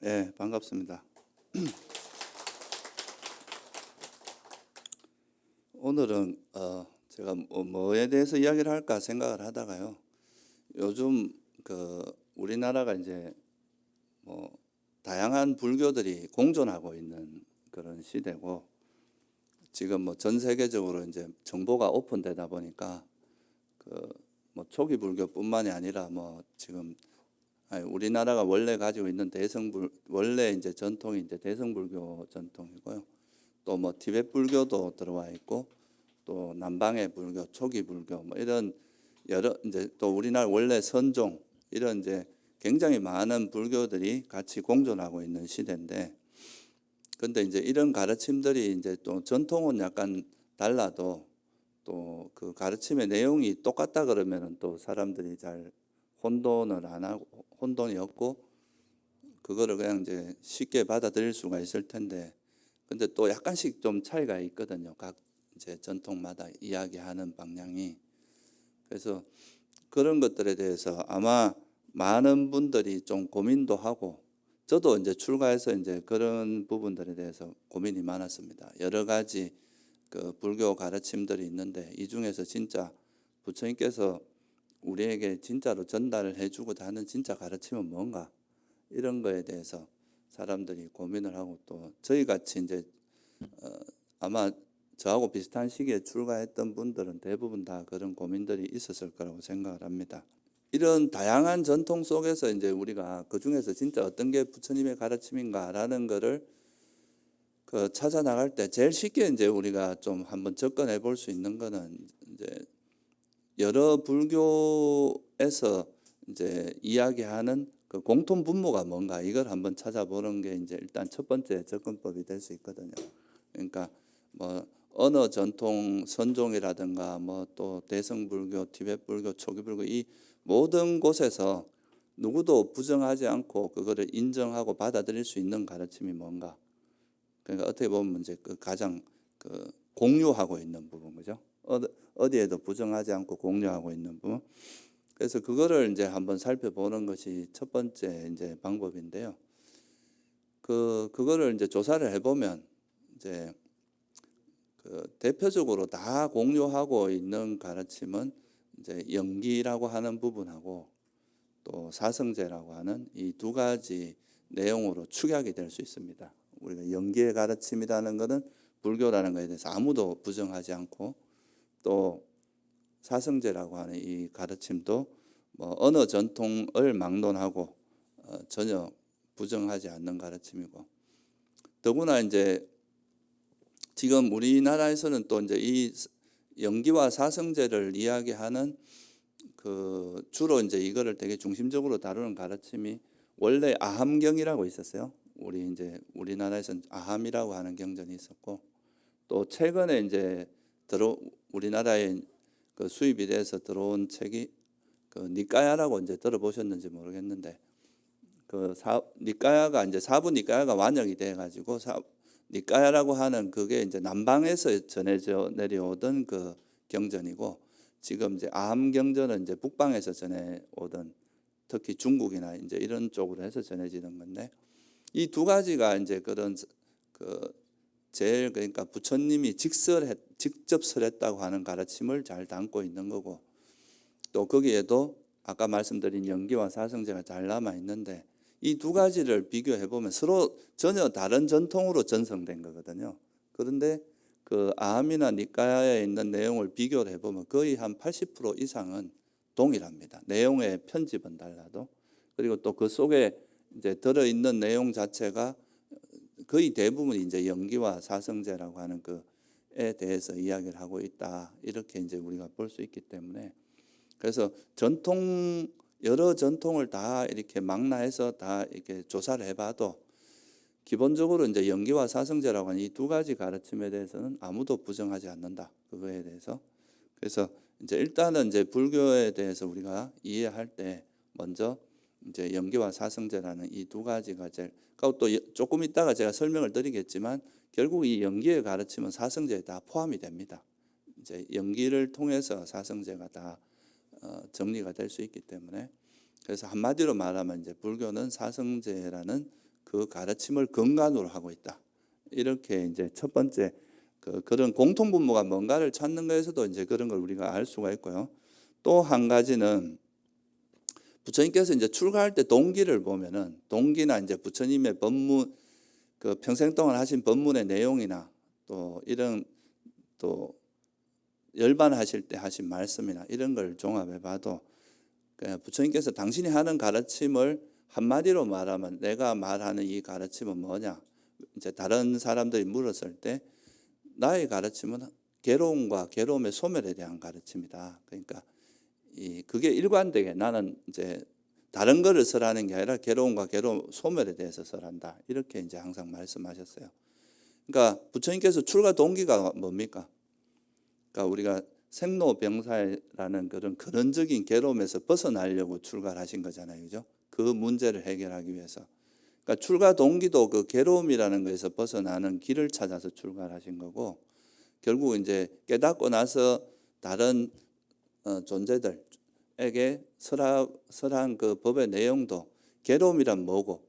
네, 반갑습니다. 오늘은 제가 뭐에 대해서 이야기를 할까 생각을 하다가요. 요즘 우리나라가 이제 뭐 다양한 불교들이 공존하고 있는 그런 시대고, 지금 뭐 전 세계적으로 이제 정보가 오픈되다 보니까 뭐 초기 불교뿐만이 아니라 뭐 지금 우리나라가 원래 가지고 있는 원래 이제 전통이 이제 대성불교 전통이고요. 또 뭐 티베트 불교도 들어와 있고, 또 남방의 불교, 초기 불교 뭐 이런 여러 이제 또 우리나라 원래 선종 이런 이제 굉장히 많은 불교들이 같이 공존하고 있는 시대인데, 근데 이제 이런 가르침들이 이제 또 전통은 약간 달라도 또 그 가르침의 내용이 똑같다 그러면은 또 사람들이 잘 혼돈을 안 하고, 혼돈이 없고 그거를 그냥 이제 쉽게 받아들일 수가 있을 텐데, 근데 또 약간씩 좀 차이가 있거든요. 각 이제 전통마다 이야기하는 방향이. 그래서 그런 것들에 대해서 아마 많은 분들이 좀 고민도 하고, 저도 이제 출가해서 이제 그런 부분들에 대해서 고민이 많았습니다. 여러 가지 그 불교 가르침들이 있는데, 이 중에서 진짜 부처님께서 우리에게 진짜로 전달을 해주고자 하는 진짜 가르침은 뭔가, 이런 거에 대해서 사람들이 고민을 하고, 또 저희 같이 이제 아마 저하고 비슷한 시기에 출가했던 분들은 대부분 다 그런 고민들이 있었을 거라고 생각을 합니다. 이런 다양한 전통 속에서 이제 우리가 그 중에서 진짜 어떤 게 부처님의 가르침인가라는 거를 찾아 나갈 때 제일 쉽게 이제 우리가 좀 한번 접근해 볼 수 있는 거는, 이제 여러 불교에서 이제 이야기하는 그 공통 분모가 뭔가, 이걸 한번 찾아보는 게 이제 일단 첫 번째 접근법이 될 수 있거든요. 그러니까 뭐 어느 전통 선종이라든가 뭐 또 대성불교, 티베트 불교, 초기 불교, 이 모든 곳에서 누구도 부정하지 않고 그거를 인정하고 받아들일 수 있는 가르침이 뭔가. 그러니까 어떻게 보면 이제 그 가장 공유하고 있는 부분, 그죠? 어디에도 부정하지 않고 공유하고 있는 부분. 그래서 그거를 이제 한번 살펴보는 것이 첫 번째 이제 방법인데요. 그거를 이제 조사를 해보면 이제 대표적으로 다 공유하고 있는 가르침은 이제 영기라고 하는 부분하고, 또 사성제라고 하는 이 두 가지 내용으로 축약이 될 수 있습니다. 우리가 영기의 가르침이라는 것은 불교라는 것에 대해서 아무도 부정하지 않고, 또 사성제라고 하는 이 가르침도 뭐 어느 전통을 막론하고 전혀 부정하지 않는 가르침이고, 더구나 이제 지금 우리나라에서는 또 이제 이 영기와 사성제를 이야기하는 주로 이제 이거를 되게 중심적으로 다루는 가르침이 원래 아함경이라고 있었어요. 우리나라에서는 아함이라고 하는 경전이 있었고, 또 최근에 이제 우리나라에 수입이 돼서 들어온 책이 니까야라고 이제 들어보셨는지 모르겠는데, 니까야가 이제 사부 니까야가 완역이 돼 가지고 니까야라고 하는 그게 이제 남방에서 전해져 내려오던 그 경전이고, 지금 이제 아함경전은 이제 북방에서 전해오던, 특히 중국이나 이제 이런 쪽으로 해서 전해지는 건데, 이 두 가지가 이제 그런 제일 그러니까 부처님이 직접 설했다고 하는 가르침을 잘 담고 있는 거고, 또 거기에도 아까 말씀드린 영기와 사성제가 잘 남아 있는데, 이 두 가지를 비교해 보면 서로 전혀 다른 전통으로 전성된 거거든요. 그런데 그 아함이나 니까야에 있는 내용을 비교를 해보면 거의 한 80% 이상은 동일합니다. 내용의 편집은 달라도. 그리고 또 그 속에 이제 들어있는 내용 자체가 거의 대부분이 이제 영기와 사성제라고 하는 그에 대해서 이야기를 하고 있다, 이렇게 이제 우리가 볼 수 있기 때문에, 그래서 여러 전통을 다 이렇게 망라해서 다 이렇게 조사를 해봐도 기본적으로 이제 영기와 사성제라고 하는 이 두 가지 가르침에 대해서는 아무도 부정하지 않는다, 그거에 대해서. 그래서 이제 일단은 이제 불교에 대해서 우리가 이해할 때 먼저 이제 영기와 사성제라는 이 두 가지가 또 조금 있다가 제가 설명을 드리겠지만, 결국 이 영기의 가르침은 사성제에 다 포함이 됩니다. 이제 영기를 통해서 사성제가 다 정리가 될 수 있기 때문에, 그래서 한마디로 말하면 이제 불교는 사성제라는 그 가르침을 근간으로 하고 있다. 이렇게 이제 첫 번째 그런 공통분모가 뭔가를 찾는 거에서도 이제 그런 걸 우리가 알 수가 있고요. 또 한 가지는 부처님께서 이제 출가할 때 동기를 보면은 동기나 이제 부처님의 법문 그 평생 동안 하신 법문의 내용이나 또 이런 또 열반하실 때 하신 말씀이나 이런 걸 종합해 봐도 부처님께서 당신이 하는 가르침을 한마디로 말하면 내가 말하는 이 가르침은 뭐냐? 이제 다른 사람들이 물었을 때 나의 가르침은 괴로움과 괴로움의 소멸에 대한 가르침이다. 그러니까 그게 일관되게 나는 이제 다른 거를 설하는 게 아니라 괴로움과 괴로움 소멸에 대해서 설한다. 이렇게 이제 항상 말씀하셨어요. 그러니까 부처님께서 출가 동기가 뭡니까? 그러니까 우리가 생로병사라는 그런 근원적인 괴로움에서 벗어나려고 출가를 하신 거잖아요. 그죠? 그 문제를 해결하기 위해서. 그러니까 출가 동기도 그 괴로움이라는 것에서 벗어나는 길을 찾아서 출가를 하신 거고, 결국 이제 깨닫고 나서 다른 존재들에게 설한 그 법의 내용도 괴로움이란 뭐고,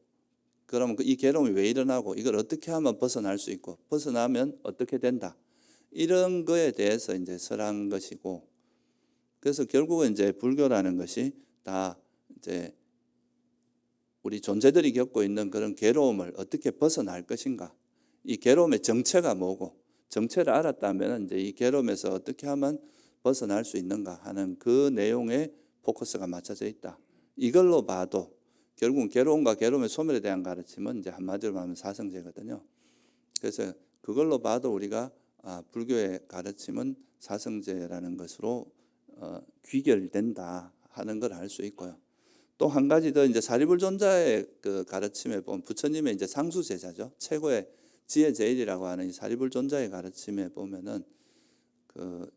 그러면 이 괴로움이 왜 일어나고 이걸 어떻게 하면 벗어날 수 있고 벗어나면 어떻게 된다. 이런 거에 대해서 이제 설한 것이고, 그래서 결국은 이제 불교라는 것이 다 이제 우리 존재들이 겪고 있는 그런 괴로움을 어떻게 벗어날 것인가, 이 괴로움의 정체가 뭐고 정체를 알았다면 이제 이 괴로움에서 어떻게 하면 벗어날 수 있는가 하는 그 내용에 포커스가 맞춰져 있다. 이걸로 봐도 결국은 괴로움과 괴로움의 소멸에 대한 가르침은 이제 한마디로 말하면 사성제거든요. 그래서 그걸로 봐도 우리가 불교의 가르침은 사성제라는 것으로 귀결된다 하는 걸 알 수 있고요. 또 한 가지 더 이제 사리불존자의 그 가르침에 보면 부처님의 이제 상수 제자죠. 최고의 지혜 제일이라고 하는 이 사리불존자의 가르침에 보면은 그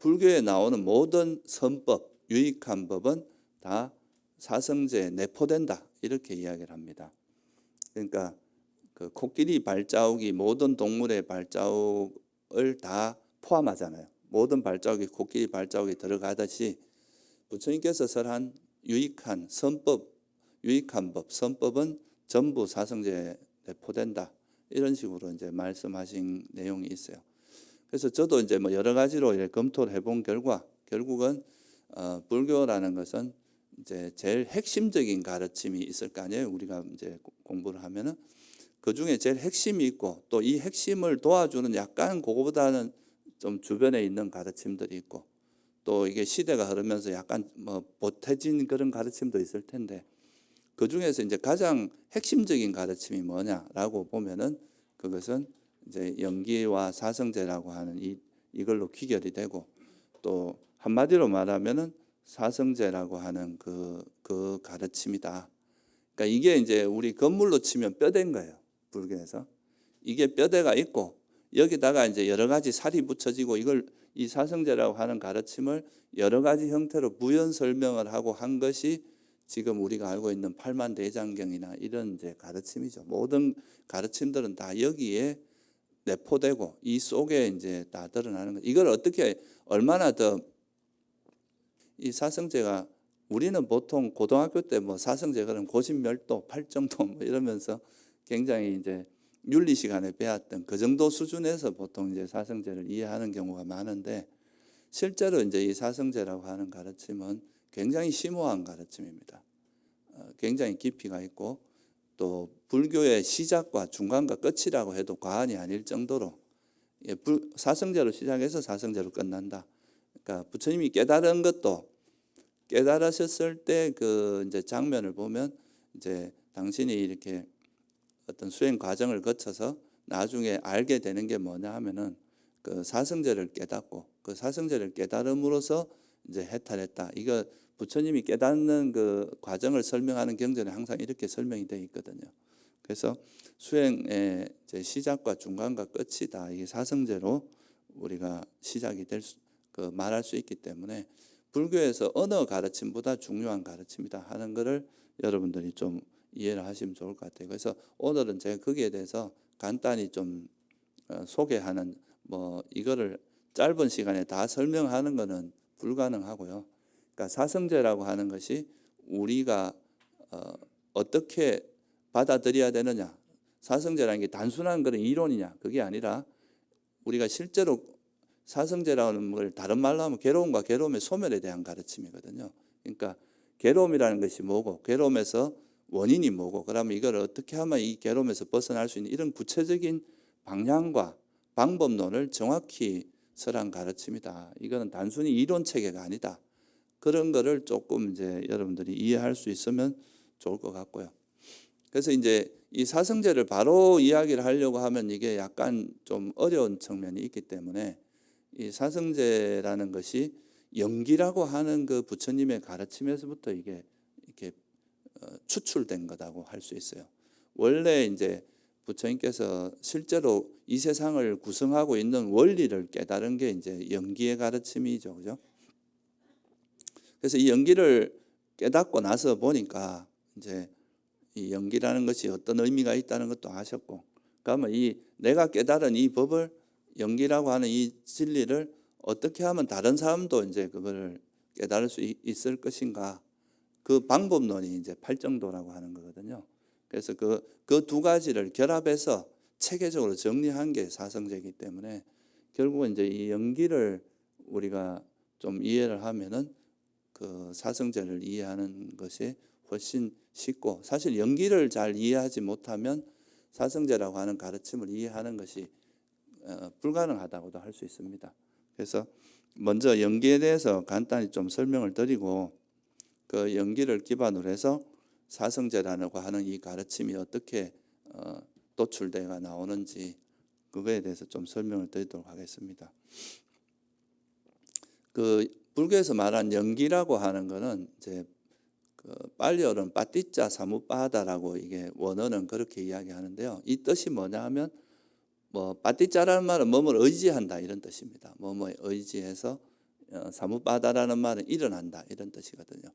불교에 나오는 모든 선법, 유익한 법은 다 사성제에 내포된다. 이렇게 이야기를 합니다. 그러니까 그 코끼리 발자국이 모든 동물의 발자국을 다 포함하잖아요. 모든 발자국이 코끼리 발자국이 들어가듯이 부처님께서 설한 유익한 선법, 유익한 법, 선법은 전부 사성제에 내포된다. 이런 식으로 이제 말씀하신 내용이 있어요. 그래서 저도 이제 뭐 여러 가지로 검토를 해본 결과 결국은 불교라는 것은 이제 제일 핵심적인 가르침이 있을 거 아니에요. 우리가 이제 공부를 하면은 그 중에 제일 핵심이 있고 또 이 핵심을 도와주는 약간 그거보다는 좀 주변에 있는 가르침들이 있고 또 이게 시대가 흐르면서 약간 뭐 보태진 그런 가르침도 있을 텐데 그 중에서 이제 가장 핵심적인 가르침이 뭐냐라고 보면은 그것은 이제 영기와 사성제라고 하는 이걸로 귀결이 되고 또 한마디로 말하면은 사성제라고 하는 그 가르침이다. 그러니까 이게 이제 우리 건물로 치면 뼈대인 거예요. 불교에서. 이게 뼈대가 있고 여기다가 이제 여러 가지 살이 붙여지고 이걸 이 사성제라고 하는 가르침을 여러 가지 형태로 부연 설명을 하고 한 것이 지금 우리가 알고 있는 팔만대장경이나 이런 이제 가르침이죠. 모든 가르침들은 다 여기에 내포되고 이 속에 이제 다 드러나는 것. 이걸 어떻게 얼마나 더 이 사성제가 우리는 보통 고등학교 때 뭐 사성제 그러면 고신멸도, 팔정도 뭐 이러면서 굉장히 이제 윤리 시간에 배웠던 그 정도 수준에서 보통 이제 사성제를 이해하는 경우가 많은데 실제로 이제 이 사성제라고 하는 가르침은 굉장히 심오한 가르침입니다. 굉장히 깊이가 있고 또 불교의 시작과 중간과 끝이라고 해도 과언이 아닐 정도로 사성제로 시작해서 사성제로 끝난다. 그러니까 부처님이 깨달은 것도 깨달으셨을 때 그 이제 장면을 보면 이제 당신이 이렇게 어떤 수행 과정을 거쳐서 나중에 알게 되는 게 뭐냐 하면은 그 사성제를 깨닫고 그 사성제를 깨달음으로써 이제 해탈했다. 이거 부처님이 깨닫는 그 과정을 설명하는 경전에 항상 이렇게 설명이 되어 있거든요. 그래서 수행의 이제 시작과 중간과 끝이다. 이게 사성제로 우리가 시작이 될 말할 수 있기 때문에 불교에서 어느 가르침보다 중요한 가르침이다 하는 것을 여러분들이 좀 이해를 하시면 좋을 것 같아요. 그래서 오늘은 제가 거기에 대해서 간단히 좀 소개하는 뭐 이거를 짧은 시간에 다 설명하는 것은 불가능하고요. 그러니까 사성제라고 하는 것이 우리가 어떻게 받아들여야 되느냐? 사성제라는 게 단순한 그런 이론이냐? 그게 아니라 우리가 실제로 사성제라는 걸 다른 말로 하면 괴로움과 괴로움의 소멸에 대한 가르침이거든요. 그러니까 괴로움이라는 것이 뭐고, 괴로움에서 원인이 뭐고, 그러면 이걸 어떻게 하면 이 괴로움에서 벗어날 수 있는 이런 구체적인 방향과 방법론을 정확히 설한 가르침이다. 이거는 단순히 이론 체계가 아니다. 그런 거를 조금 이제 여러분들이 이해할 수 있으면 좋을 것 같고요. 그래서 이제 이 사성제를 바로 이야기를 하려고 하면 이게 약간 좀 어려운 측면이 있기 때문에 이 사성제라는 것이 영기라고 하는 그 부처님의 가르침에서부터 이게 이렇게 추출된 거라고 할 수 있어요. 원래 이제 부처님께서 실제로 이 세상을 구성하고 있는 원리를 깨달은 게 이제 영기의 가르침이죠, 그죠? 그래서 이 영기를 깨닫고 나서 보니까 이제 이 영기라는 것이 어떤 의미가 있다는 것도 아셨고, 그러면 이 내가 깨달은 이 법을 영기라고 하는 이 진리를 어떻게 하면 다른 사람도 이제 그걸 깨달을 수 있을 것인가? 그 방법론이 이제 팔정도라고 하는 거거든요. 그래서 그 두 가지를 결합해서 체계적으로 정리한 게 사성제이기 때문에 결국은 이제 이 영기를 우리가 좀 이해를 하면은 그 사성제를 이해하는 것이 훨씬 쉽고, 사실 영기를 잘 이해하지 못하면 사성제라고 하는 가르침을 이해하는 것이 불가능하다고도 할 수 있습니다. 그래서 먼저 영기에 대해서 간단히 좀 설명을 드리고, 그 영기를 기반으로 해서 사성제라고 하는 이 가르침이 어떻게 도출되어 나오는지 그거에 대해서 좀 설명을 드리도록 하겠습니다. 그 불교에서 말한 영기라고 하는 것은 이제 그 빨리어는 빠띠짜 사무빠다라고 이게 원어는 그렇게 이야기하는데요. 이 뜻이 뭐냐 하면 뭐 빠띠짜라는 말은 뭐뭘 의지한다 이런 뜻입니다. 뭐뭐 의지해서 사무빠다라는 말은 일어난다 이런 뜻이거든요.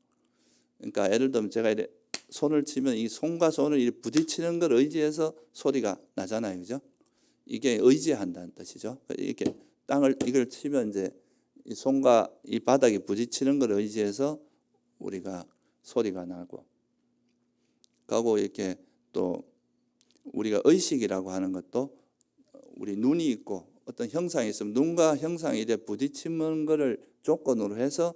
그러니까 예를 들면 제가 이렇게 손을 치면 이 손과 손을 이렇게 부딪히는 걸 의지해서 소리가 나잖아요, 그죠? 이게 의지한다는 뜻이죠. 이렇게 땅을 이걸 치면 이제 이 손과 이 바닥에 부딪히는 걸 의지해서 우리가 소리가 나고, 그리고 이렇게 또 우리가 의식이라고 하는 것도 우리 눈이 있고 어떤 형상이 있으면 눈과 형상이 이렇게 부딪히는 것을 조건으로 해서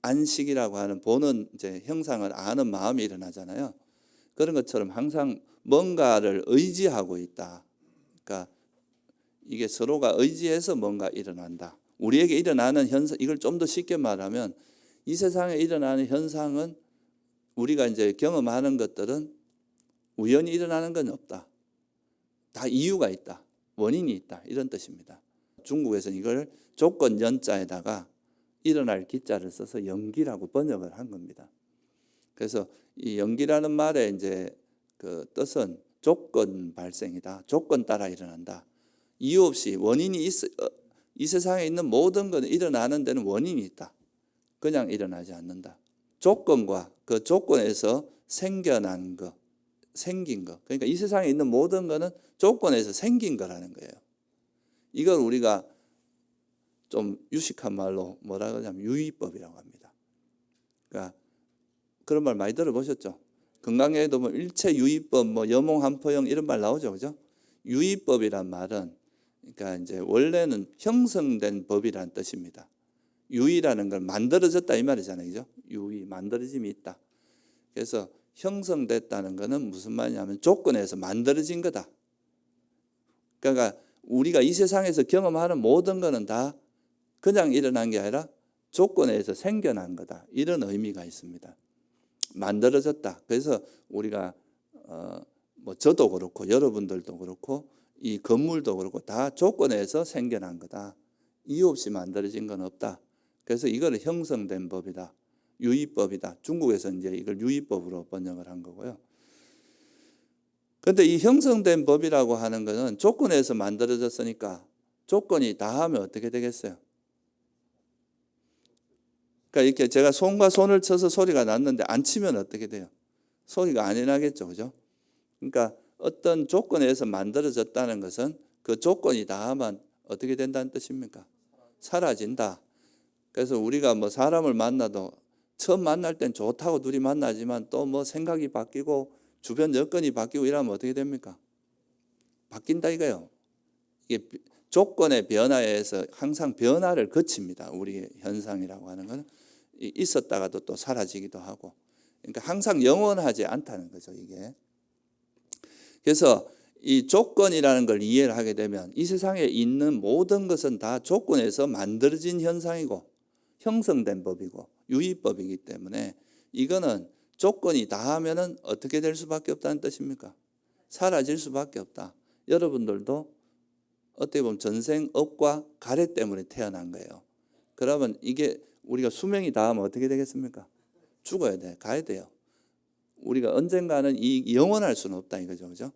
안식이라고 하는 보는 이제 형상을 아는 마음이 일어나잖아요. 그런 것처럼 항상 뭔가를 의지하고 있다. 그러니까 이게 서로가 의지해서 뭔가 일어난다. 우리에게 일어나는 현상, 이걸 좀 더 쉽게 말하면 이 세상에 일어나는 현상은 우리가 이제 경험하는 것들은 우연히 일어나는 건 없다. 다 이유가 있다. 원인이 있다. 이런 뜻입니다. 중국에서는 이걸 조건 연자에다가 일어날 기자를 써서 영기라고 번역을 한 겁니다. 그래서 이 영기라는 말의 이제 그 뜻은 조건 발생이다. 조건 따라 일어난다. 이유 없이 원인이 이 세상에 있는 모든 것은 일어나는 데는 원인이 있다. 그냥 일어나지 않는다. 조건과 그 조건에서 생겨난 것, 생긴 것. 그러니까 이 세상에 있는 모든 것은 조건에서 생긴 거라는 거예요. 이걸 우리가 좀 유식한 말로 뭐라 그러냐면 유의법이라고 합니다. 그러니까 그런 말 많이 들어보셨죠? 건강에도 뭐 일체 유의법, 뭐 여몽한포형 이런 말 나오죠, 그죠? 유의법이란 말은 그러니까 이제 원래는 형성된 법이란 뜻입니다. 유의라는 걸 만들어졌다 이 말이잖아요, 그죠? 유의, 만들어짐이 있다. 그래서 형성됐다는 것은 무슨 말이냐면 조건에서 만들어진 거다. 그러니까 우리가 이 세상에서 경험하는 모든 것은 다 그냥 일어난 게 아니라 조건에 의해서 생겨난 거다. 이런 의미가 있습니다. 만들어졌다. 그래서 우리가 뭐 저도 그렇고 여러분들도 그렇고 이 건물도 그렇고 다 조건에 의해서 생겨난 거다. 이유 없이 만들어진 건 없다. 그래서 이거를 형성된 법이다. 유의법이다. 중국에서 이제 이걸 유의법으로 번역을 한 거고요. 그런데 이 형성된 법이라고 하는 것은 조건에서 만들어졌으니까 조건이 다 하면 어떻게 되겠어요? 그러니까 이렇게 제가 손과 손을 쳐서 소리가 났는데 안 치면 어떻게 돼요? 소리가 안 나겠죠, 그죠? 그러니까 어떤 조건에서 만들어졌다는 것은 그 조건이 다 하면 어떻게 된다는 뜻입니까? 사라진다. 그래서 우리가 뭐 사람을 만나도 처음 만날 땐 좋다고 둘이 만나지만 또 뭐 생각이 바뀌고 주변 여건이 바뀌고 이러면 어떻게 됩니까? 바뀐다 이거예요. 이게 조건의 변화에 의해서 항상 변화를 거칩니다. 우리의 현상이라고 하는 것은 있었다가도 또 사라지기도 하고, 그러니까 항상 영원하지 않다는 거죠, 이게. 그래서 이 조건이라는 걸 이해를 하게 되면 이 세상에 있는 모든 것은 다 조건에서 만들어진 현상이고 형성된 법이고 유의법이기 때문에 이거는 조건이 다 하면은 어떻게 될 수밖에 없다는 뜻입니까? 사라질 수밖에 없다. 여러분들도 어떻게 보면 전생 업과 가래 때문에 태어난 거예요. 그러면 이게 우리가 수명이 닿으면 어떻게 되겠습니까? 죽어야 돼. 가야 돼요. 우리가 언젠가는 이 영원할 수는 없다 이거죠. 그죠?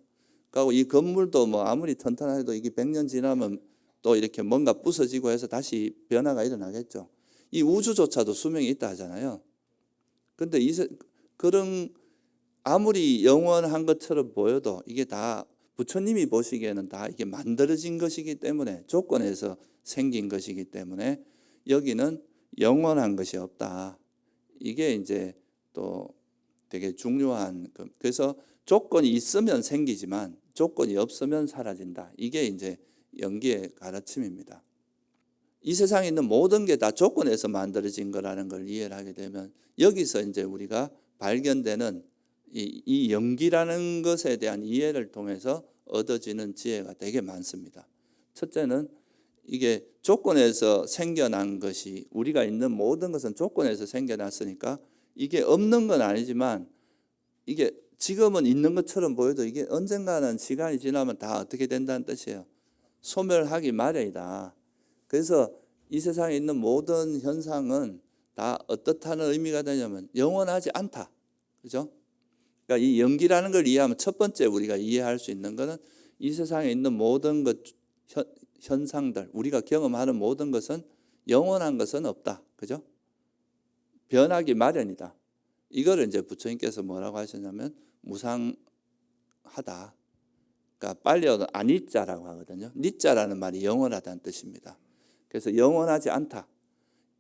그리고 이 건물도 뭐 아무리 튼튼해도 이게 100년 지나면 또 이렇게 뭔가 부서지고 해서 다시 변화가 일어나겠죠. 이 우주조차도 수명이 있다 하잖아요. 근데 그런 아무리 영원한 것처럼 보여도 이게 다 부처님이 보시기에는 다 이게 만들어진 것이기 때문에 조건에서 생긴 것이기 때문에 여기는 영원한 것이 없다. 이게 이제 또 되게 중요한 그래서 조건이 있으면 생기지만 조건이 없으면 사라진다. 이게 이제 연기의 가르침입니다. 이 세상에 있는 모든 게 다 조건에서 만들어진 거라는 걸 이해를 하게 되면 여기서 이제 우리가 발견되는 이 연기라는 것에 대한 이해를 통해서 얻어지는 지혜가 되게 많습니다. 첫째는 이게 조건에서 생겨난 것이 우리가 있는 모든 것은 조건에서 생겨났으니까 이게 없는 건 아니지만 이게 지금은 있는 것처럼 보여도 이게 언젠가는 시간이 지나면 다 어떻게 된다는 뜻이에요. 소멸하기 마련이다. 그래서 이 세상에 있는 모든 현상은 다 어떻다는 의미가 되냐면 영원하지 않다. 그죠? 그러니까 이 연기라는 걸 이해하면 첫 번째 우리가 이해할 수 있는 것은 이 세상에 있는 모든 것, 현상들, 우리가 경험하는 모든 것은 영원한 것은 없다. 그죠? 변하기 마련이다. 이거를 이제 부처님께서 뭐라고 하셨냐면 무상하다. 그러니까 빨리어도 아니자라고 하거든요. 니자라는 말이 영원하다는 뜻입니다. 그래서 영원하지 않다.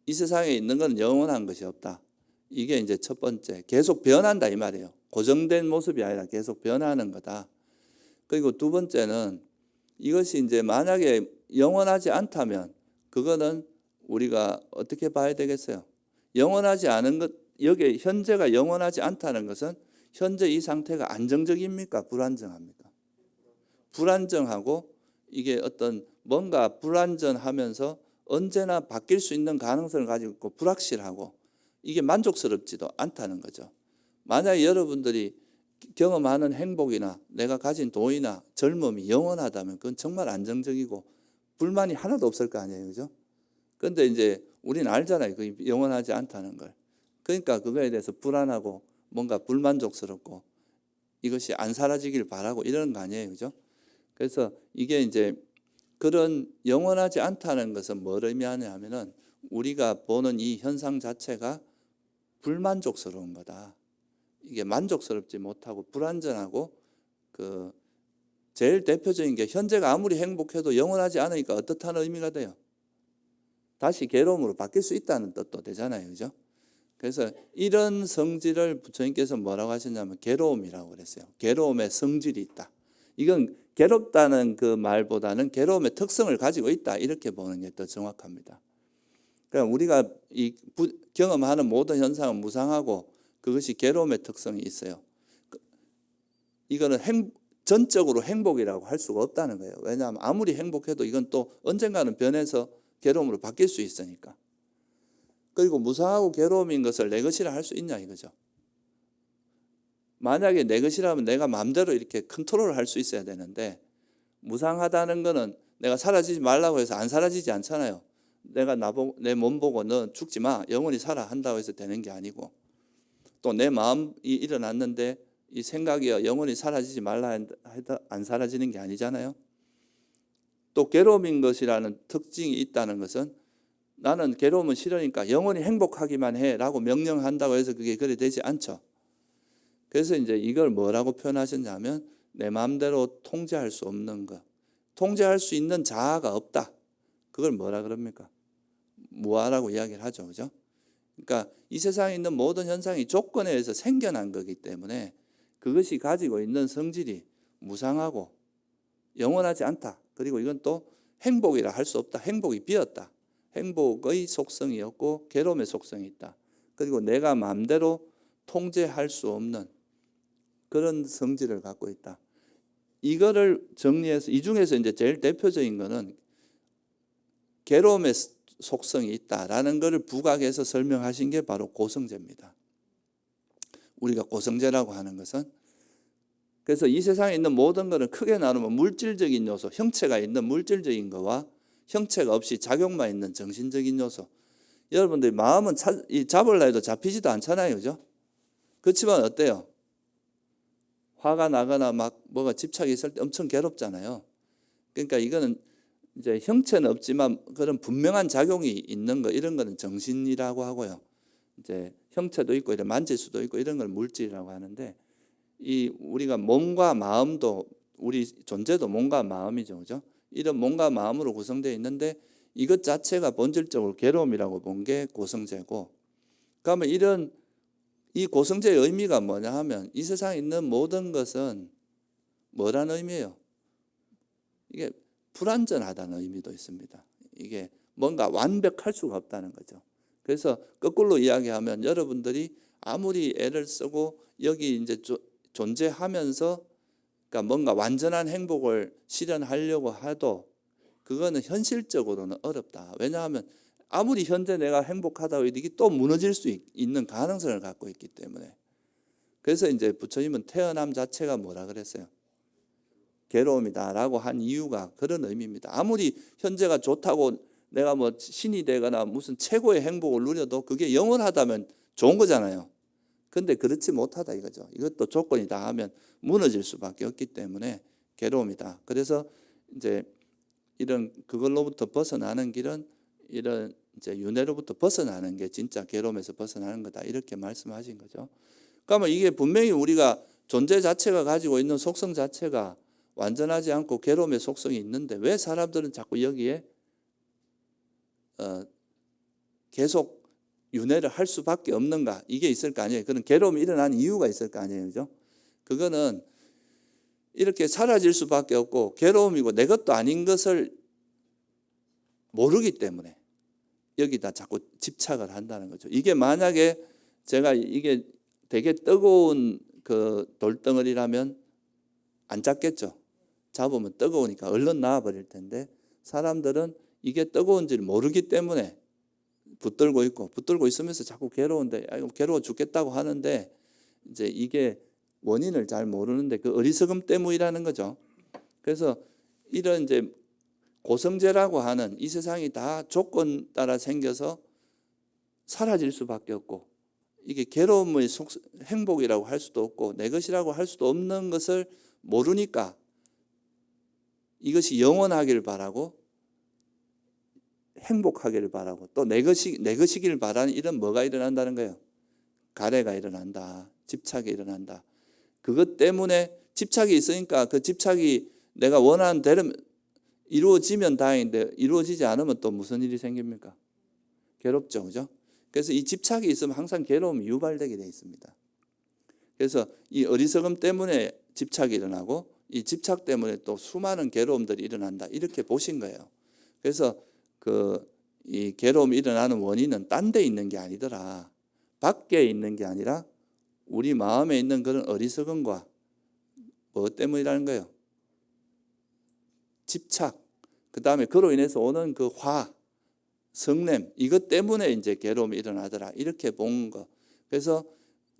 이 세상에 있는 건 영원한 것이 없다. 이게 이제 첫 번째. 계속 변한다 이 말이에요. 고정된 모습이 아니라 계속 변하는 거다. 그리고 두 번째는 이것이 이제 만약에 영원하지 않다면 그거는 우리가 어떻게 봐야 되겠어요? 영원하지 않은 것, 여기 현재가 영원하지 않다는 것은 현재 이 상태가 안정적입니까? 불안정합니까? 불안정하고 이게 어떤 뭔가 불안전하면서 언제나 바뀔 수 있는 가능성을 가지고 있고 불확실하고 이게 만족스럽지도 않다는 거죠. 만약에 여러분들이 경험하는 행복이나 내가 가진 돈이나 젊음이 영원하다면 그건 정말 안정적이고 불만이 하나도 없을 거 아니에요. 그죠? 그런데 이제 우리는 알잖아요. 그게 영원하지 않다는 걸. 그러니까 그거에 대해서 불안하고 뭔가 불만족스럽고 이것이 안 사라지길 바라고 이러는 거 아니에요. 그죠? 그래서 이게 이제 그런 영원하지 않다는 것은 뭘 의미하냐 하면은 우리가 보는 이 현상 자체가 불만족스러운 거다. 이게 만족스럽지 못하고 불안전하고 그 제일 대표적인 게 현재가 아무리 행복해도 영원하지 않으니까 어떻다는 의미가 돼요. 다시 괴로움으로 바뀔 수 있다는 뜻도 되잖아요. 그죠? 그래서 이런 성질을 부처님께서 뭐라고 하셨냐면 괴로움이라고 그랬어요. 괴로움의 성질이 있다. 이건 괴롭다는 그 말보다는 괴로움의 특성을 가지고 있다. 이렇게 보는 게 더 정확합니다. 그러니까 우리가 경험하는 모든 현상은 무상하고 그것이 괴로움의 특성이 있어요. 이거는 전적으로 행복이라고 할 수가 없다는 거예요. 왜냐하면 아무리 행복해도 이건 또 언젠가는 변해서 괴로움으로 바뀔 수 있으니까. 그리고 무상하고 괴로움인 것을 내 것이라 할 수 있냐 이거죠. 만약에 내 것이라면 내가 마음대로 이렇게 컨트롤을 할 수 있어야 되는데 무상하다는 거는 내가 사라지지 말라고 해서 안 사라지지 않잖아요. 내가 내 몸 보고 너 죽지 마 영원히 살아 한다고 해서 되는 게 아니고 또 내 마음이 일어났는데 이 생각이 영원히 사라지지 말라 해도 안 사라지는 게 아니잖아요. 또 괴로움인 것이라는 특징이 있다는 것은 나는 괴로움은 싫으니까 영원히 행복하기만 해라고 명령한다고 해서 그게 그래 되지 않죠. 그래서 이제 이걸 뭐라고 표현하셨냐면 내 마음대로 통제할 수 없는 것, 통제할 수 있는 자아가 없다. 그걸 뭐라 그럽니까? 무아라고 이야기를 하죠, 그죠? 그러니까 이 세상에 있는 모든 현상이 조건에 의해서 생겨난 거기 때문에 그것이 가지고 있는 성질이 무상하고 영원하지 않다. 그리고 이건 또 행복이라 할 수 없다. 행복이 비었다. 행복의 속성이 없고 괴로움의 속성이 있다. 그리고 내가 마음대로 통제할 수 없는 그런 성질을 갖고 있다. 이거를 정리해서 이 중에서 이제 제일 대표적인 거는 괴로움의 속성이 있다라는 것을 부각해서 설명하신 게 바로 고성제입니다. 우리가 고성제라고 하는 것은 그래서 이 세상에 있는 모든 것을 크게 나누면 물질적인 요소, 형체가 있는 물질적인 거와 형체가 없이 작용만 있는 정신적인 요소. 여러분들이 마음은 잡으려 해도 잡히지도 않잖아요. 그죠? 그렇지만 어때요? 화가 나거나 막 뭐가 집착이 있을 때 엄청 괴롭잖아요. 그러니까 이거는 이제 형체는 없지만 그런 분명한 작용이 있는 거, 이런 거는 정신이라고 하고요. 이제 형체도 있고 이런 만질 수도 있고 이런 걸 물질이라고 하는데 이 우리가 몸과 마음도 우리 존재도 몸과 마음이죠. 그죠? 이런 몸과 마음으로 구성되어 있는데 이것 자체가 본질적으로 괴로움이라고 본 게 고성제고, 그러면 이런 이 고성제의 의미가 뭐냐 하면 이 세상에 있는 모든 것은 뭐라는 의미예요? 이게 불완전하다는 의미도 있습니다. 이게 뭔가 완벽할 수가 없다는 거죠. 그래서 거꾸로 이야기하면 여러분들이 아무리 애를 쓰고 여기 이제 존재하면서 그러니까 뭔가 완전한 행복을 실현하려고 해도 그거는 현실적으로는 어렵다. 왜냐하면 아무리 현재 내가 행복하다고 이게 또 무너질 수 있는 가능성을 갖고 있기 때문에. 그래서 이제 부처님은 태어남 자체가 뭐라 그랬어요? 괴로움이다라고 한 이유가 그런 의미입니다. 아무리 현재가 좋다고 내가 뭐 신이 되거나 무슨 최고의 행복을 누려도 그게 영원하다면 좋은 거잖아요. 근데 그렇지 못하다 이거죠. 이것도 조건이다 하면 무너질 수밖에 없기 때문에 괴로움이다. 그래서 이제 이런 그걸로부터 벗어나는 길은 이런 이제 윤회로부터 벗어나는 게 진짜 괴로움에서 벗어나는 거다. 이렇게 말씀하신 거죠. 그러면 이게 분명히 우리가 존재 자체가 가지고 있는 속성 자체가 완전하지 않고 괴로움의 속성이 있는데 왜 사람들은 자꾸 여기에 계속 윤회를 할 수밖에 없는가? 이게 있을 거 아니에요. 그런 괴로움이 일어나는 이유가 있을 거 아니에요. 그죠? 그거는 이렇게 사라질 수밖에 없고 괴로움이고 내 것도 아닌 것을 모르기 때문에 여기다 자꾸 집착을 한다는 거죠. 이게 만약에 제가 이게 되게 뜨거운 그 돌덩어리라면 안 잡겠죠. 잡으면 뜨거우니까 얼른 놔버릴 텐데 사람들은 이게 뜨거운지를 모르기 때문에 붙들고 있으면서 자꾸 괴로운데 괴로워 죽겠다고 하는데 이제 이게 원인을 잘 모르는데 그 어리석음 때문이라는 거죠. 그래서 이런 이제 고성제라고 하는 이 세상이 다 조건 따라 생겨서 사라질 수밖에 없고 이게 괴로움의 행복이라고 할 수도 없고 내 것이라고 할 수도 없는 것을 모르니까 이것이 영원하기를 바라고 행복하기를 바라고 또 내 것이길 바라는 이런 뭐가 일어난다는 거예요. 가래가 일어난다. 집착이 일어난다. 그것 때문에 집착이 있으니까 그 집착이 내가 원하는 대로 이루어지면 다행인데 이루어지지 않으면 또 무슨 일이 생깁니까? 괴롭죠. 그죠? 그래서 이 집착이 있으면 항상 괴로움이 유발되게 되어 있습니다. 그래서 이 어리석음 때문에 집착이 일어나고 이 집착 때문에 또 수많은 괴로움들이 일어난다. 이렇게 보신 거예요. 그래서 이 괴로움이 일어나는 원인은 딴 데 있는 게 아니더라. 밖에 있는 게 아니라 우리 마음에 있는 그런 어리석음과 뭐 때문이라는 거예요? 집착, 그 다음에 그로 인해서 오는 그 화, 성냄, 이것 때문에 이제 괴로움이 일어나더라. 이렇게 본 거. 그래서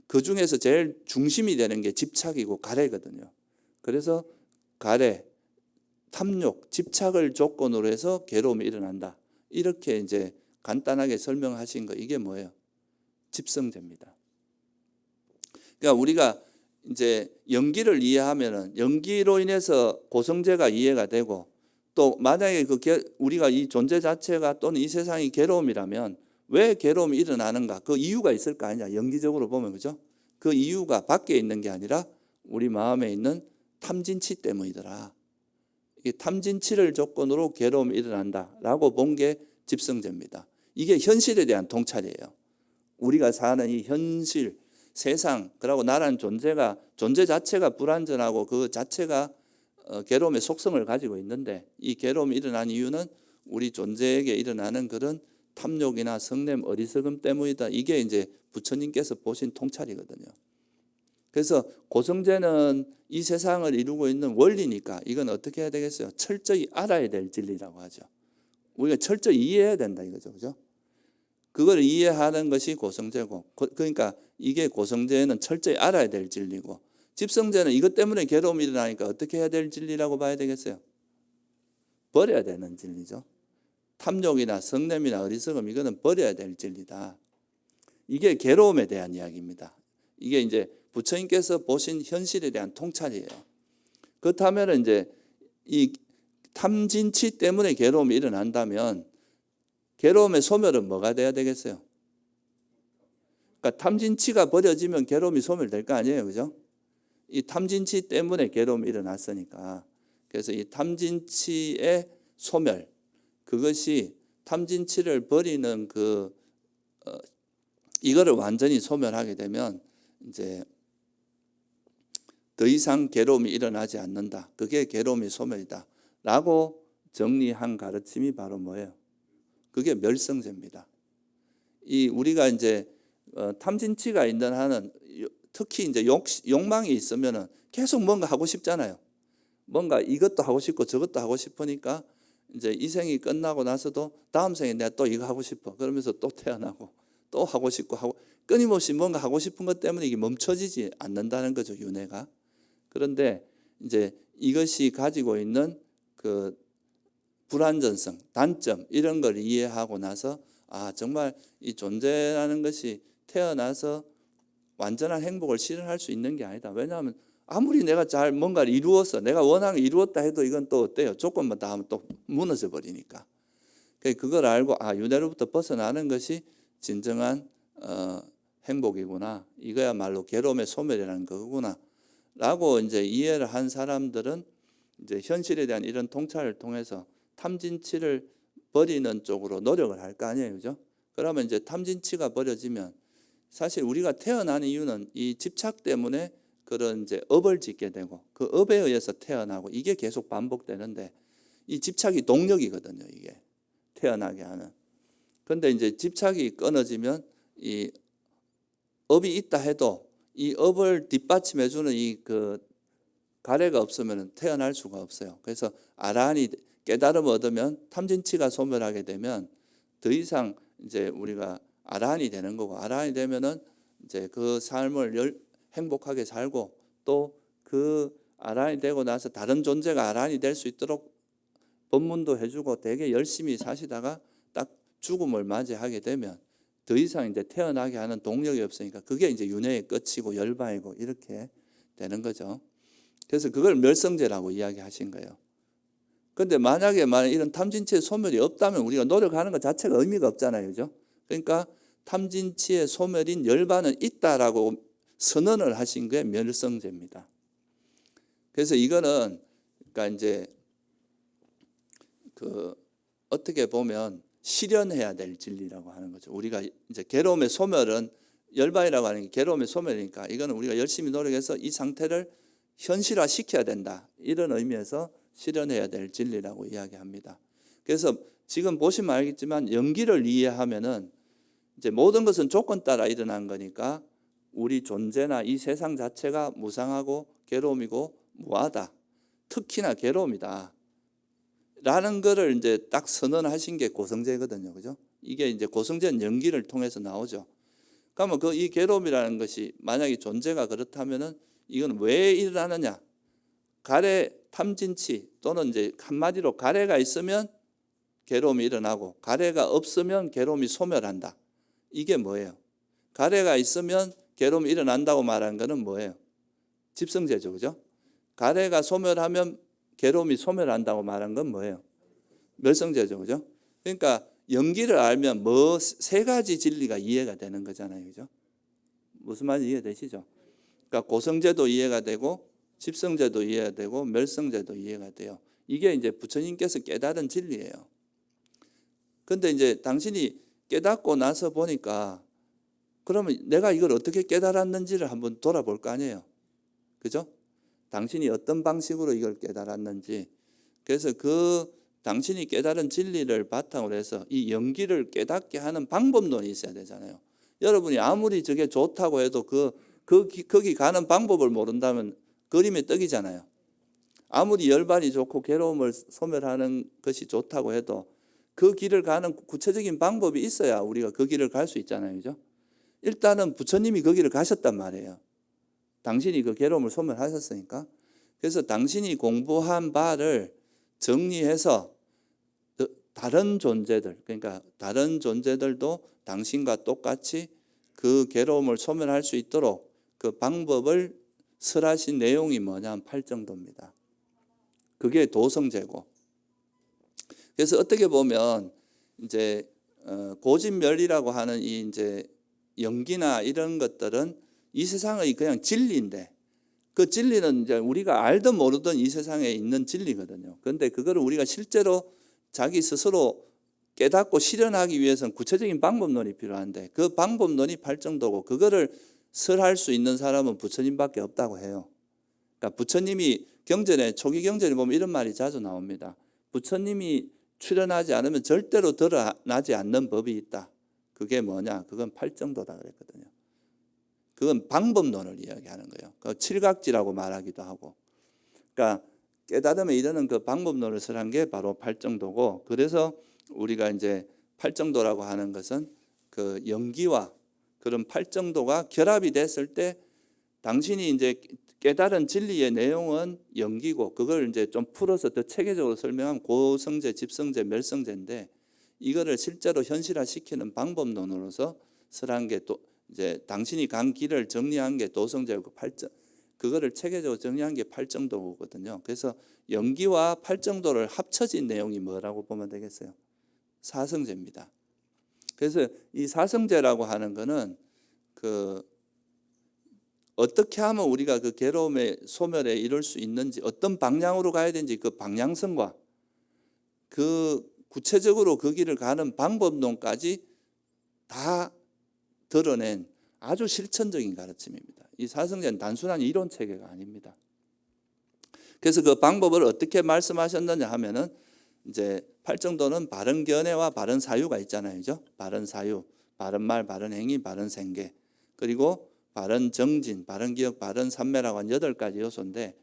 그 중에서 제일 중심이 되는 게 집착이고 가래거든요. 그래서 가래, 탐욕, 집착을 조건으로 해서 괴로움이 일어난다. 이렇게 이제 간단하게 설명하신 거 이게 뭐예요? 집성제입니다. 그러니까 우리가 이제 연기를 이해하면은 연기로 인해서 고성제가 이해가 되고 또 만약에 우리가 이 존재 자체가 또는 이 세상이 괴로움이라면 왜 괴로움이 일어나는가? 그 이유가 있을 거 아니냐? 연기적으로 보면 그죠? 그 이유가 밖에 있는 게 아니라 우리 마음에 있는 탐진치 때문이더라. 이 탐진치를 조건으로 괴로움이 일어난다라고 본 게 집성제입니다. 이게 현실에 대한 통찰이에요. 우리가 사는 이 현실, 세상, 그리고 나라는 존재 자체가 불완전하고 그 자체가 괴로움의 속성을 가지고 있는데, 이 괴로움이 일어난 이유는 우리 존재에게 일어나는 그런 탐욕이나 성냄, 어리석음 때문이다. 이게 이제 부처님께서 보신 통찰이거든요. 그래서 고성제는 이 세상을 이루고 있는 원리니까 이건 어떻게 해야 되겠어요? 철저히 알아야 될 진리라고 하죠. 우리가 철저히 이해해야 된다 이거죠. 그죠? 그걸 이해하는 것이 고성제고, 그러니까 이게 고성제는 철저히 알아야 될 진리고, 집성제는 이것 때문에 괴로움이 일어나니까 어떻게 해야 될 진리라고 봐야 되겠어요? 버려야 되는 진리죠. 탐욕이나 성냄이나 어리석음, 이거는 버려야 될 진리다. 이게 괴로움에 대한 이야기입니다. 이게 이제 부처님께서 보신 현실에 대한 통찰이에요. 그렇다면 이제 이 탐진치 때문에 괴로움이 일어난다면 괴로움의 소멸은 뭐가 돼야 되겠어요? 그러니까 탐진치가 버려지면 괴로움이 소멸될 거 아니에요, 그죠? 이 탐진치 때문에 괴로움이 일어났으니까, 그래서 이 탐진치의 소멸, 그것이 탐진치를 버리는 이거를 완전히 소멸하게 되면 이제 더 이상 괴로움이 일어나지 않는다. 그게 괴로움이 소멸이다라고 정리한 가르침이 바로 뭐예요? 그게 멸성제입니다. 이 우리가 이제 탐진치가 있는 한은 특히 이제 욕망이 있으면은 계속 뭔가 하고 싶잖아요. 뭔가 이것도 하고 싶고 저것도 하고 싶으니까 이제 이 생이 끝나고 나서도 다음 생에 내가 또 이거 하고 싶어. 그러면서 또 태어나고 또 하고 싶고 하고 끊임없이 뭔가 하고 싶은 것 때문에 이게 멈춰지지 않는다는 거죠, 윤회가. 그런데 이제 이것이 가지고 있는 그 불완전성, 단점 이런 걸 이해하고 나서 정말 이 존재라는 것이 태어나서 완전한 행복을 실현할 수 있는 게 아니다. 왜냐하면 아무리 내가 잘 뭔가를 이루어서 내가 원하는 걸 이루었다 해도 이건 또 어때요? 조건만 다 하면 또 무너져 버리니까. 그걸 알고 윤회로부터 벗어나는 것이 진정한 행복이구나. 이거야말로 괴로움의 소멸이라는 거구나. 라고 이제 이해를 한 사람들은 이제 현실에 대한 이런 통찰을 통해서 탐진치를 버리는 쪽으로 노력을 할 거 아니에요, 그죠? 그러면 이제 탐진치가 버려지면 사실 우리가 태어난 이유는 이 집착 때문에 그런 이제 업을 짓게 되고 그 업에 의해서 태어나고 이게 계속 반복되는데 이 집착이 동력이거든요, 이게 태어나게 하는. 그런데 이제 집착이 끊어지면 이 업이 있다 해도 이 업을 뒷받침해주는 그 가래가 없으면 태어날 수가 없어요. 그래서 아라한이 깨달음을 얻으면 탐진치가 소멸하게 되면 더 이상 이제 우리가 아라한이 되는 거고, 아라한이 되면은 이제 그 삶을 행복하게 살고 또 그 아라한이 되고 나서 다른 존재가 아라한이 될 수 있도록 법문도 해주고 되게 열심히 사시다가 딱 죽음을 맞이하게 되면 더 이상 이제 태어나게 하는 동력이 없으니까 그게 이제 윤회의 끝이고 열반이고 이렇게 되는 거죠. 그래서 그걸 멸성제라고 이야기하신 거예요. 그런데 만약에 이런 탐진치의 소멸이 없다면 우리가 노력하는 것 자체가 의미가 없잖아요, 그죠? 그러니까 탐진치의 소멸인 열반은 있다라고 선언을 하신 게 멸성제입니다. 그래서 이거는 그러니까 이제 어떻게 보면 실현해야 될 진리라고 하는 거죠. 우리가 이제 괴로움의 소멸은 열반이라고 하는 게 괴로움의 소멸이니까 이거는 우리가 열심히 노력해서 이 상태를 현실화 시켜야 된다. 이런 의미에서 실현해야 될 진리라고 이야기합니다. 그래서 지금 보시면 알겠지만 연기를 이해하면은 이제 모든 것은 조건 따라 일어난 거니까 우리 존재나 이 세상 자체가 무상하고 괴로움이고 무하다. 특히나 괴로움이다. 라는 거를 이제 딱 선언하신 게 고성제거든요. 그죠? 이게 이제 고성제는 연기를 통해서 나오죠. 그러면 이 괴로움이라는 것이 만약에 존재가 그렇다면은 이건 왜 일어나느냐? 가래 탐진치 또는 이제 한마디로 가래가 있으면 괴로움이 일어나고 가래가 없으면 괴로움이 소멸한다. 이게 뭐예요? 가래가 있으면 괴로움이 일어난다고 말하는 거는 뭐예요? 집성제죠. 그죠? 가래가 소멸하면 괴로움이 소멸한다고 말한 건 뭐예요? 멸성제죠. 그죠? 그러니까 연기를 알면 세 가지 진리가 이해가 되는 거잖아요. 그죠? 무슨 말인지 이해되시죠? 그러니까 고성제도 이해가 되고 집성제도 이해가 되고 멸성제도 이해가 돼요. 이게 이제 부처님께서 깨달은 진리예요. 근데 이제 당신이 깨닫고 나서 보니까 그러면 내가 이걸 어떻게 깨달았는지를 한번 돌아볼 거 아니에요. 그죠? 당신이 어떤 방식으로 이걸 깨달았는지. 그래서 그 당신이 깨달은 진리를 바탕으로 해서 이 연기를 깨닫게 하는 방법론이 있어야 되잖아요. 여러분이 아무리 저게 좋다고 해도 거기 가는 방법을 모른다면 그림의 떡이잖아요. 아무리 열반이 좋고 괴로움을 소멸하는 것이 좋다고 해도 그 길을 가는 구체적인 방법이 있어야 우리가 그 길을 갈 수 있잖아요. 그죠? 일단은 부처님이 그 길을 가셨단 말이에요. 당신이 그 괴로움을 소멸하셨으니까. 그래서 당신이 공부한 바를 정리해서 다른 존재들, 그러니까 다른 존재들도 당신과 똑같이 그 괴로움을 소멸할 수 있도록 그 방법을 설하신 내용이 뭐냐면 팔정도입니다. 그게 도성제고. 그래서 어떻게 보면 이제 고진멸이라고 하는 이 이제 연기나 이런 것들은 이 세상의 그냥 진리인데, 그 진리는 이제 우리가 알든 모르든 이 세상에 있는 진리거든요. 그런데 그거를 우리가 실제로 자기 스스로 깨닫고 실현하기 위해서는 구체적인 방법론이 필요한데, 그 방법론이 팔정도고, 그거를 설할 수 있는 사람은 부처님밖에 없다고 해요. 그러니까 부처님이 경전에, 초기 경전에 보면 이런 말이 자주 나옵니다. 부처님이 출현하지 않으면 절대로 드러나지 않는 법이 있다. 그게 뭐냐? 그건 팔정도다 그랬거든요. 그건 방법론을 이야기하는 거예요. 그 칠각지라고 말하기도 하고. 그러니까 깨달음에 이르는 그 방법론을 설한 게 바로 팔정도고, 그래서 우리가 이제 팔정도라고 하는 것은 그 연기와 그런 팔정도가 결합이 됐을 때 당신이 이제 깨달은 진리의 내용은 연기고, 그걸 이제 좀 풀어서 더 체계적으로 설명하면 고성제, 집성제, 멸성제인데, 이거를 실제로 현실화시키는 방법론으로서 설한 게 또 이제 당신이 간 길을 정리한 게 도성제고, 그거를 체계적으로 정리한 게 팔정도거든요. 그래서 연기와 팔정도를 합쳐진 내용이 뭐라고 보면 되겠어요? 사성제입니다. 그래서 이 사성제라고 하는 거는 그 어떻게 하면 우리가 그 괴로움의 소멸에 이룰 수 있는지, 어떤 방향으로 가야 되는지 그 방향성과 그 구체적으로 그 길을 가는 방법론까지 다 드러낸 아주 실천적인 가르침입니다. 이 사성제는 단순한 이론 체계가 아닙니다. 그래서 그 방법을 어떻게 말씀하셨느냐 하면은, 이제 팔정도는 바른 견해와 바른 사유가 있잖아요. 그죠? 바른 사유, 바른 말, 바른 행위, 바른 생계, 그리고 바른 정진, 바른 기억, 바른 삼매라고 한 8가지 요소인데,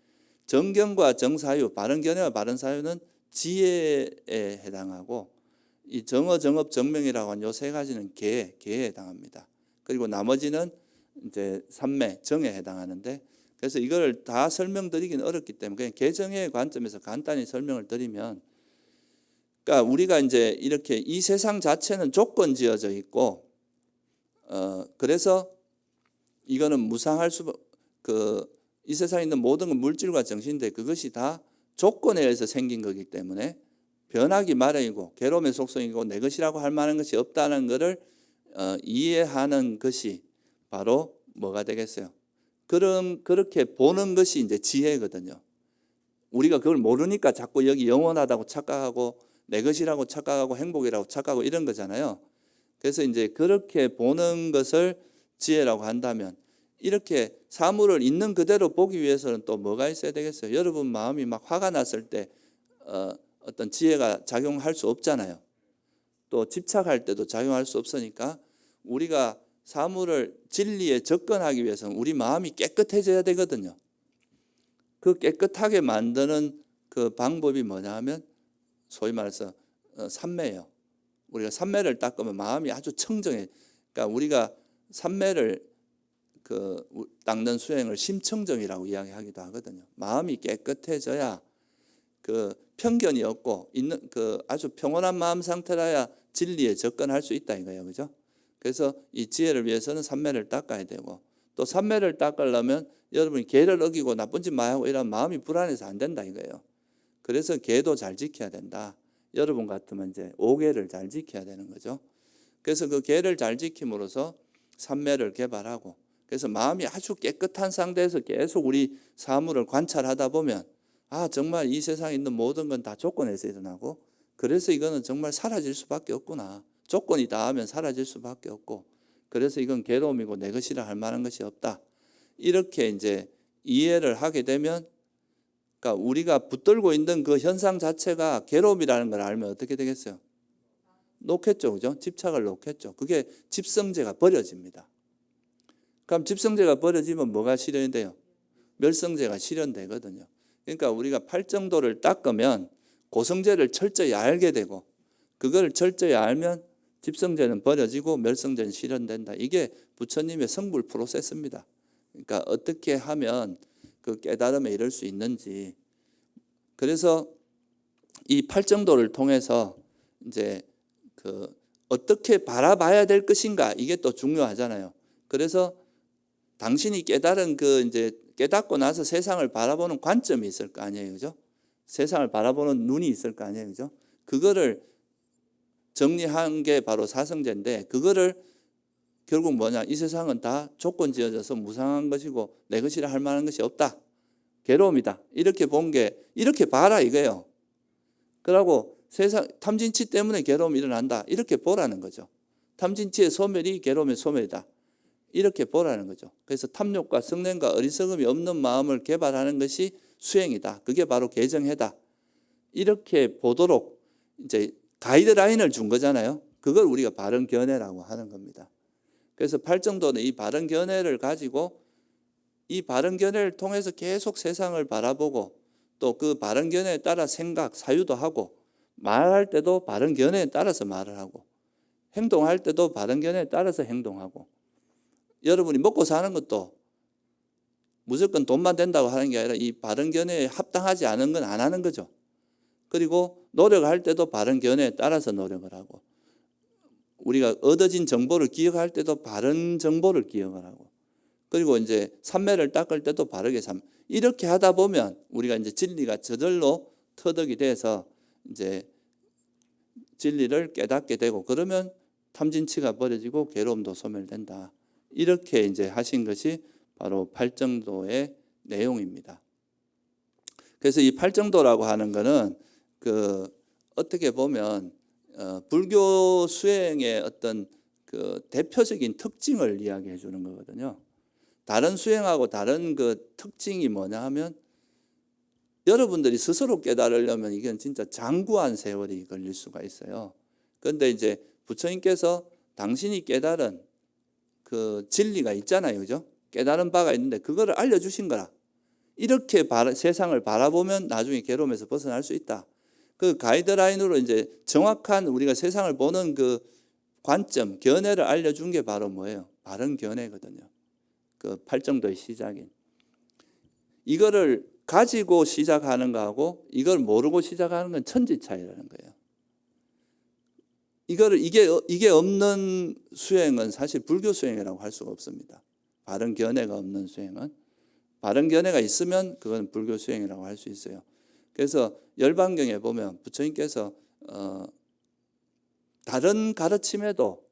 정견과 정사유, 바른 견해와 바른 사유는 지혜에 해당하고, 이 정어, 정업, 정명이라고 한 요 3가지는 계에 해당합니다. 그리고 나머지는 이제 삼매, 정에 해당하는데, 그래서 이걸 다 설명드리기는 어렵기 때문에 그냥 개정의 관점에서 간단히 설명을 드리면, 그러니까 우리가 이제 이렇게 이 세상 자체는 조건지어져 있고, 그래서 이거는 무상할 이 세상에 있는 모든 건 물질과 정신인데, 그것이 다 조건에 의해서 생긴 거기 때문에 변하기 마련이고, 괴로움의 속성이고 내 것이라고 할 만한 것이 없다는 것을 이해하는 것이 바로 뭐가 되겠어요? 그렇게 보는 것이 이제 지혜거든요. 우리가 그걸 모르니까 자꾸 여기 영원하다고 착각하고 내 것이라고 착각하고 행복이라고 착각하고 이런 거잖아요. 그래서 이제 그렇게 보는 것을 지혜라고 한다면, 이렇게 사물을 있는 그대로 보기 위해서는 또 뭐가 있어야 되겠어요? 여러분 마음이 막 화가 났을 때 어떤 지혜가 작용할 수 없잖아요. 또 집착할 때도 작용할 수 없으니까 우리가 사물을 진리에 접근하기 위해서는 우리 마음이 깨끗해져야 되거든요. 그 깨끗하게 만드는 그 방법이 뭐냐 하면 소위 말해서 삼매예요. 우리가 삼매를 닦으면 마음이 아주 청정해. 그러니까 우리가 삼매를 닦는 수행을 심청정이라고 이야기하기도 하거든요. 마음이 깨끗해져야 그 편견이 없고 있는 그 아주 평온한 마음 상태라야 진리에 접근할 수 있다 이거예요. 그죠? 그래서 이 지혜를 위해서는 삼매를 닦아야 되고, 또 삼매를 닦으려면 여러분이 계를 어기고 나쁜 짓 많이 하고 이런 마음이 불안해서 안 된다 이거예요. 그래서 계도 잘 지켜야 된다. 여러분 같으면 이제 5계를 잘 지켜야 되는 거죠. 그래서 그 계를 잘 지킴으로써 삼매를 개발하고, 그래서 마음이 아주 깨끗한 상태에서 계속 우리 사물을 관찰하다 보면, 아 정말 이 세상에 있는 모든 건 다 조건에서 일어나고, 그래서 이거는 정말 사라질 수밖에 없구나. 조건이 닿으면 사라질 수밖에 없고, 그래서 이건 괴로움이고 내 것이라 할 만한 것이 없다. 이렇게 이제 이해를 하게 되면, 그러니까 우리가 붙들고 있는 그 현상 자체가 괴로움이라는 걸 알면 어떻게 되겠어요? 놓겠죠, 그죠? 집착을 놓겠죠. 그게 집성제가 버려집니다. 그럼 집성제가 버려지면 뭐가 실현이 돼요? 멸성제가 실현되거든요. 그러니까 우리가 팔정도를 닦으면 고성제를 철저히 알게 되고, 그걸 철저히 알면 집성제는 버려지고 멸성제는 실현된다. 이게 부처님의 성불 프로세스입니다. 그러니까 어떻게 하면 그 깨달음에 이를 수 있는지. 그래서 이 팔정도를 통해서 이제 그 어떻게 바라봐야 될 것인가, 이게 또 중요하잖아요. 그래서 당신이 깨달은 그 이제 깨닫고 나서 세상을 바라보는 관점이 있을 거 아니에요, 그죠? 세상을 바라보는 눈이 있을 거 아니에요, 그죠? 그거를 정리한 게 바로 사성제인데, 그거를 결국 뭐냐, 이 세상은 다 조건 지어져서 무상한 것이고 내 것이라 할 만한 것이 없다, 괴로움이다, 이렇게 본 게, 이렇게 봐라 이거예요. 그러고 세상 탐진치 때문에 괴로움이 일어난다, 이렇게 보라는 거죠. 탐진치의 소멸이 괴로움의 소멸이다, 이렇게 보라는 거죠. 그래서 탐욕과 성냄과 어리석음이 없는 마음을 개발하는 것이 수행이다. 그게 바로 개정해다. 이렇게 보도록 이제 가이드라인을 준 거잖아요. 그걸 우리가 바른 견해라고 하는 겁니다. 그래서 팔정도는 이 바른 견해를 가지고, 이 바른 견해를 통해서 계속 세상을 바라보고, 또 그 바른 견해에 따라 생각, 사유도 하고, 말할 때도 바른 견해에 따라서 말을 하고, 행동할 때도 바른 견해에 따라서 행동하고, 여러분이 먹고 사는 것도 무조건 돈만 된다고 하는 게 아니라 이 바른 견해에 합당하지 않은 건 안 하는 거죠. 그리고 노력할 때도 바른 견해에 따라서 노력을 하고, 우리가 얻어진 정보를 기억할 때도 바른 정보를 기억을 하고, 그리고 이제 삼매를 닦을 때도 바르게 이렇게 하다 보면 우리가 이제 진리가 저절로 터득이 돼서 이제 진리를 깨닫게 되고, 그러면 탐진치가 버려지고 괴로움도 소멸된다. 이렇게 이제 하신 것이 바로 팔정도의 내용입니다. 그래서 이 팔정도라고 하는 것은 그 어떻게 보면 불교 수행의 어떤 그 대표적인 특징을 이야기해 주는 거거든요. 다른 수행하고 다른 그 특징이 뭐냐 하면, 여러분들이 스스로 깨달으려면 이건 진짜 장구한 세월이 걸릴 수가 있어요. 그런데 이제 부처님께서 당신이 깨달은 그 진리가 있잖아요, 그죠? 깨달은 바가 있는데 그거를 알려주신 거라. 이렇게 세상을 바라보면 나중에 괴로움에서 벗어날 수 있다. 그 가이드라인으로 이제 정확한 우리가 세상을 보는 그 관점, 견해를 알려준 게 바로 뭐예요? 바른 견해거든요. 그 팔정도의 시작인. 이거를 가지고 시작하는 거하고 이걸 모르고 시작하는 건 천지 차이라는 거예요. 이게 없는 수행은 사실 불교 수행이라고 할 수가 없습니다. 바른 견해가 없는 수행은. 바른 견해가 있으면 그건 불교 수행이라고 할 수 있어요. 그래서 열반경에 보면 부처님께서 다른 가르침에도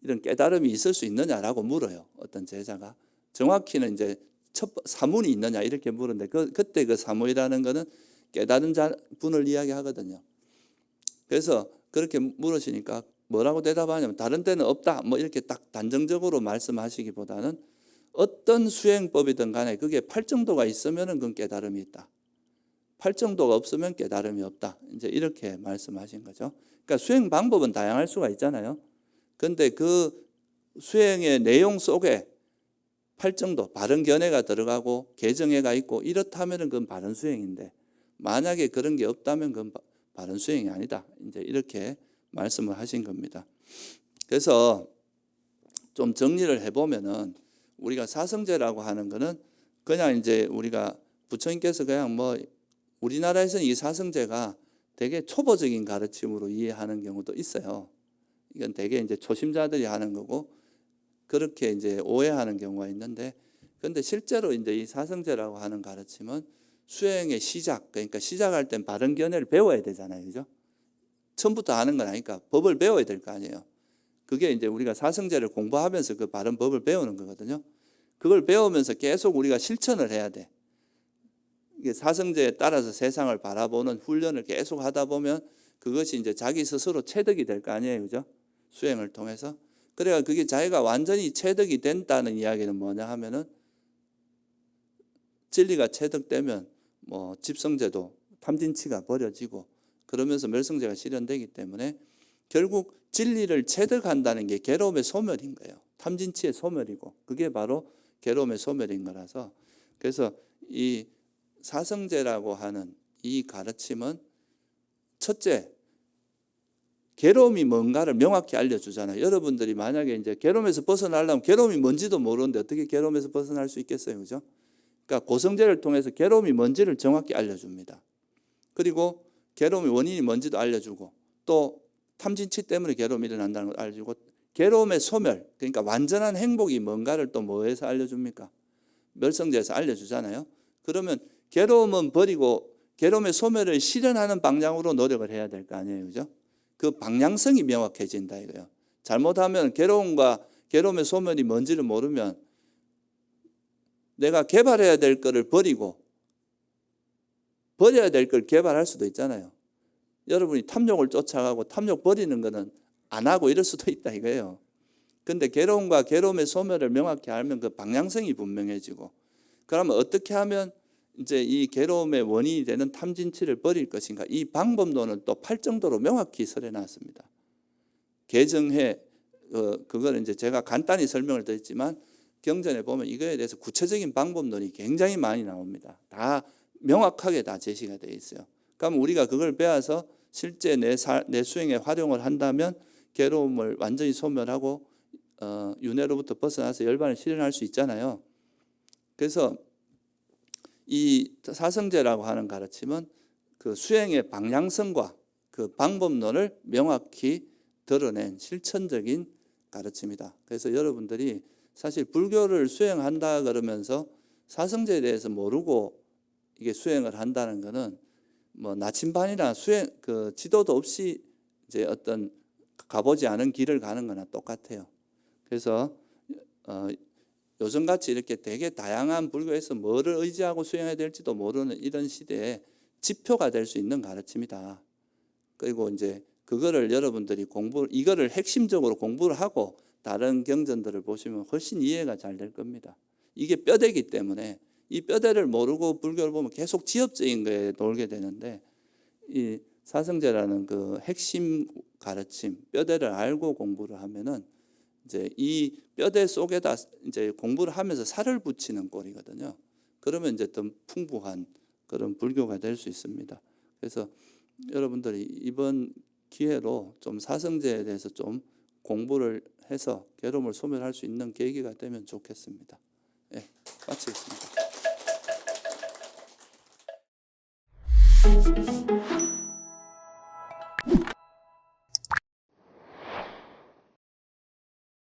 이런 깨달음이 있을 수 있느냐라고 물어요. 어떤 제자가. 정확히는 이제 사문이 있느냐 이렇게 물었는데, 그때 그 사문이라는 거는 깨달은 분을 이야기하거든요. 그래서 그렇게 물으시니까 뭐라고 대답하냐면, 다른 데는 없다 뭐 이렇게 딱 단정적으로 말씀하시기보다는 어떤 수행법이든 간에 그게 팔정도가 있으면 그건 깨달음이 있다, 팔정도가 없으면 깨달음이 없다, 이제 이렇게 말씀하신 거죠. 그러니까 수행 방법은 다양할 수가 있잖아요. 그런데 그 수행의 내용 속에 팔정도, 바른 견해가 들어가고 개정해가 있고 이렇다면 그건 바른 수행인데, 만약에 그런 게 없다면 그건 바른 수행이 아니다, 이제 이렇게 말씀을 하신 겁니다. 그래서 좀 정리를 해보면은, 우리가 사성제라고 하는 거는 그냥 이제 우리가 부처님께서 그냥 뭐 우리나라에서는 이 사성제가 되게 초보적인 가르침으로 이해하는 경우도 있어요. 이건 되게 이제 초심자들이 하는 거고 그렇게 이제 오해하는 경우가 있는데, 그런데 실제로 이제 이 사성제라고 하는 가르침은 수행의 시작, 그러니까 시작할 땐 바른 견해를 배워야 되잖아요, 그죠? 처음부터 아는 건 아니까 법을 배워야 될 거 아니에요. 그게 이제 우리가 사성제를 공부하면서 그 바른 법을 배우는 거거든요. 그걸 배우면서 계속 우리가 실천을 해야 돼. 이게 사성제에 따라서 세상을 바라보는 훈련을 계속 하다 보면 그것이 이제 자기 스스로 체득이 될 거 아니에요, 그죠? 수행을 통해서. 그래야 그게 자기가 완전히 체득이 된다는 이야기는 뭐냐 하면은 진리가 체득되면 뭐 집성제도 탐진치가 버려지고 그러면서 멸성제가 실현되기 때문에 결국 진리를 체득한다는 게 괴로움의 소멸인 거예요. 탐진치의 소멸이고 그게 바로 괴로움의 소멸인 거라서 그래서 이 사성제라고 하는 이 가르침은 첫째 괴로움이 뭔가를 명확히 알려주잖아요. 여러분들이 만약에 이제 괴로움에서 벗어나려면 괴로움이 뭔지도 모르는데 어떻게 괴로움에서 벗어날 수 있겠어요, 그죠? 그러니까 고성제를 통해서 괴로움이 뭔지를 정확히 알려줍니다. 그리고 괴로움의 원인이 뭔지도 알려주고 또 탐진치 때문에 괴로움이 일어난다는 걸 알려주고 괴로움의 소멸, 그러니까 완전한 행복이 뭔가를 또 뭐에서 알려줍니까? 멸성제에서 알려주잖아요. 그러면 괴로움은 버리고 괴로움의 소멸을 실현하는 방향으로 노력을 해야 될 거 아니에요, 그죠? 그 방향성이 명확해진다 이거예요. 잘못하면 괴로움과 괴로움의 소멸이 뭔지를 모르면 내가 개발해야 될 거를 버리고 버려야 될 걸 개발할 수도 있잖아요. 여러분이 탐욕을 쫓아가고 탐욕 버리는 거는 안 하고 이럴 수도 있다 이거예요. 근데 괴로움과 괴로움의 소멸을 명확히 알면 그 방향성이 분명해지고 그러면 어떻게 하면 이제 이 괴로움의 원인이 되는 탐진치를 버릴 것인가 이 방법론은 또 8정도로 명확히 설해놨습니다. 개정해 그걸 이제 제가 간단히 설명을 드렸지만 경전에 보면 이거에 대해서 구체적인 방법론이 굉장히 많이 나옵니다. 다 명확하게 다 제시가 되어 있어요. 그럼 우리가 그걸 배워서 실제 내 수행에 활용을 한다면 괴로움을 완전히 소멸하고 윤회로부터 벗어나서 열반을 실현할 수 있잖아요. 그래서 이 사성제라고 하는 가르침은 그 수행의 방향성과 그 방법론을 명확히 드러낸 실천적인 가르침이다. 그래서 여러분들이 사실 불교를 수행한다 그러면서 사성제에 대해서 모르고 이게 수행을 한다는 것은 뭐 나침반이나 수행 그 지도도 없이 이제 어떤 가보지 않은 길을 가는 거나 똑같아요. 그래서 요즘같이 이렇게 되게 다양한 불교에서 뭐를 의지하고 수행해야 될지도 모르는 이런 시대에 지표가 될 수 있는 가르침이다. 그리고 이제 그거를 여러분들이 이거를 핵심적으로 공부를 하고 다른 경전들을 보시면 훨씬 이해가 잘 될 겁니다. 이게 뼈대기 때문에 이 뼈대를 모르고 불교를 보면 계속 지엽적인 거에 놀게 되는데 이 사성제라는 그 핵심 가르침, 뼈대를 알고 공부를 하면은 이제 이 뼈대 속에다 이제 공부를 하면서 살을 붙이는 꼴이거든요. 그러면 이제 더 풍부한 그런 불교가 될 수 있습니다. 그래서 여러분들이 이번 기회로 좀 사성제에 대해서 좀 공부를 해서 괴로움을 소멸할 수 있는 계기가 되면 좋겠습니다. 네, 마치겠습니다.